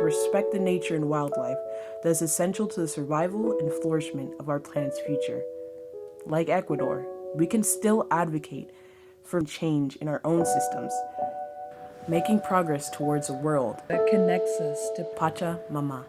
respect the nature and wildlife that is essential to the survival and flourishment of our planet's future. Like Ecuador, we can still advocate for change in our own systems, making progress towards a world that connects us to Pachamama.